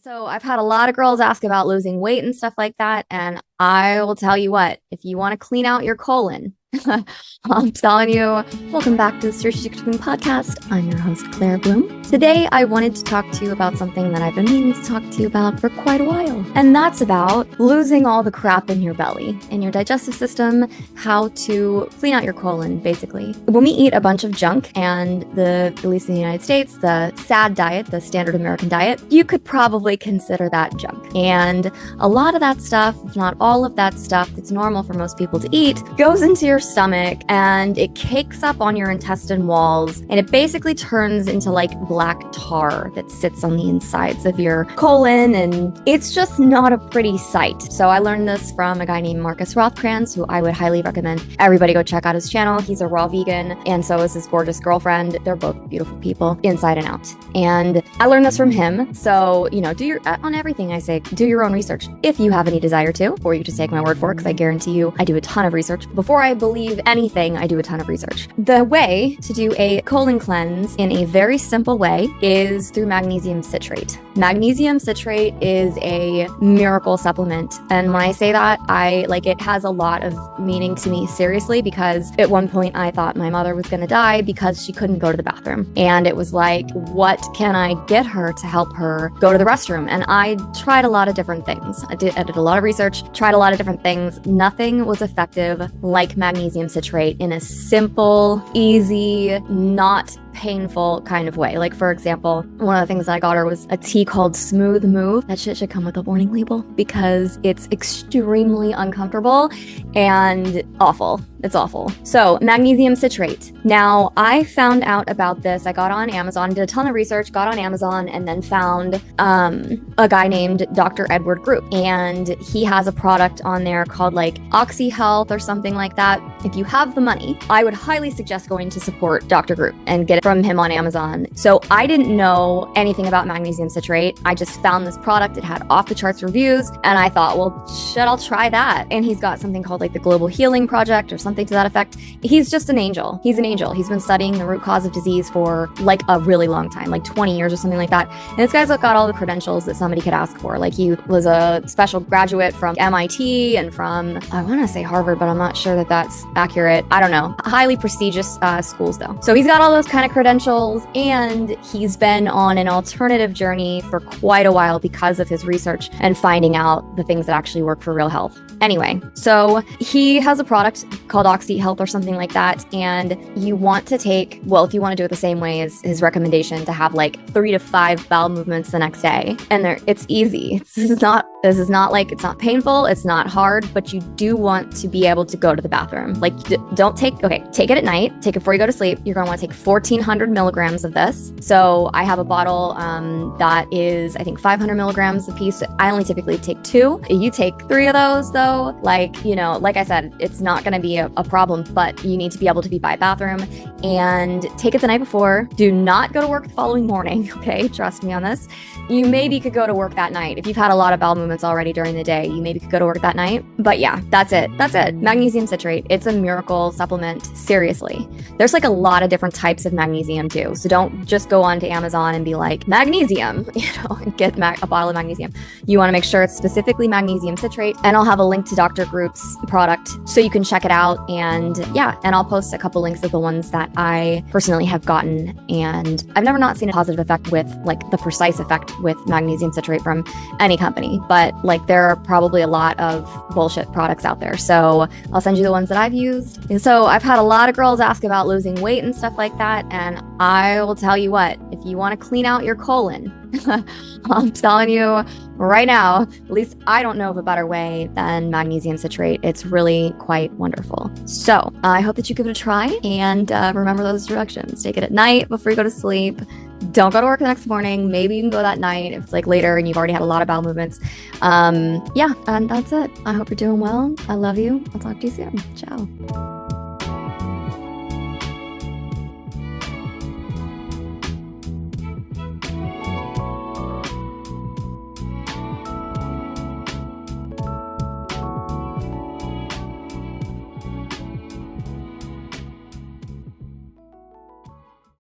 So I've had a lot of girls ask about losing weight and stuff like that, and I will tell you what, if you want to clean out your colon, I'm telling you, welcome back to the Strategic Cooking Podcast. I'm your host, Claire Bloom. Today, I wanted to talk to you about something that I've been meaning to talk to you about for quite a while, and that's about losing all the crap in your belly, in your digestive system, how to clean out your colon, basically. When we eat a bunch of junk, and at least in the United States, the SAD diet, the standard American diet, you could probably consider that junk. And a lot of that stuff, if not all of that stuff that's normal for most people to eat, goes into your stomach and it cakes up on your intestine walls, and it basically turns into like black tar that sits on the insides of your colon, and it's just not a pretty sight. So I learned this from a guy named Marcus Rothkranz, who I would highly recommend everybody go check out his channel. He's a raw vegan, and so is his gorgeous girlfriend. They're both beautiful people inside and out. And I learned this from him. So, on everything I say, do your own research if you have any desire to, or you just take my word for it, because I guarantee you I do a ton of research. Before I believe anything, I do a ton of research. The way to do a colon cleanse in a very simple way is through magnesium citrate. Magnesium citrate is a miracle supplement. And when I say that, it has a lot of meaning to me, seriously, because at one point I thought my mother was going to die because she couldn't go to the bathroom. And it was like, what can I get her to help her go to the restroom? And I tried a lot of different things. I did a lot of research, tried a lot of different things. Nothing was effective like magnesium citrate in a simple, easy, not painful kind of way. Like, for example, one of the things that I got her was a tea called Smooth Move. That shit should come with a warning label because it's extremely uncomfortable and awful. It's awful. So, magnesium citrate. Now, I found out about this. I got on Amazon, did a ton of research, got on Amazon, and then found a guy named Dr. Edward Group. And he has a product on there called like Oxy Health or something like that. If you have the money, I would highly suggest going to support Dr. Group and get it from him on Amazon. So I didn't know anything about magnesium citrate. I just found this product. It had off the charts reviews, and I thought, well, shit, I'll try that. And he's got something called like the Global Healing Project or something to that effect. He's just an angel. He's an angel. He's been studying the root cause of disease for like a really long time, like 20 years or something like that. And this guy's got all the credentials that somebody could ask for. Like, he was a special graduate from MIT and from, I want to say Harvard, but I'm not sure that that's accurate. I don't know. Highly prestigious schools though. So he's got all those kind of credentials, and he's been on an alternative journey for quite a while because of his research and finding out the things that actually work for real health. Anyway, so he has a product called Oxy Health or something like that, and you want to take, well, if you want to do it the same way as his recommendation, to have like 3 to 5 bowel movements the next day. And it's easy. This is not like, it's not painful, it's not hard, but you do want to be able to go to the bathroom. Like, take it at night, take it before you go to sleep. You're going to want to take 1,400 milligrams of this. So I have a bottle that is, I think, 500 milligrams a piece. I only typically take 2. You take 3 of those though, like I said, it's not going to be a problem, but you need to be able to be by a bathroom, and take it the night before. Do not go to work the following morning. Okay. Trust me on this. You maybe could go to work that night. If you've had a lot of bowel movements already during the day, you maybe could go to work that night. But yeah, that's it. Magnesium citrate. It's a miracle supplement. Seriously. There's like a lot of different types of magnesium too. So don't just go onto Amazon and be like, magnesium, and get a bottle of magnesium. You want to make sure it's specifically magnesium citrate. And I'll have a link to Dr. Group's product so you can check it out. And yeah, and I'll post a couple links of the ones that I personally have gotten. And I've never not seen a positive effect with like the precise effect with magnesium citrate from any company, but like there are probably a lot of bullshit products out there. So I'll send you the ones that I've used. And so I've had a lot of girls ask about losing weight and stuff like that. And I will tell you what, if you want to clean out your colon, I'm telling you right now, at least I don't know of a better way than magnesium citrate. It's really quite wonderful. So I hope that you give it a try, and remember those directions. Take it at night before you go to sleep. Don't go to work the next morning. Maybe you can go that night if it's like later and you've already had a lot of bowel movements. Yeah, and that's it. I hope you're doing well. I love you. I'll talk to you soon. Ciao.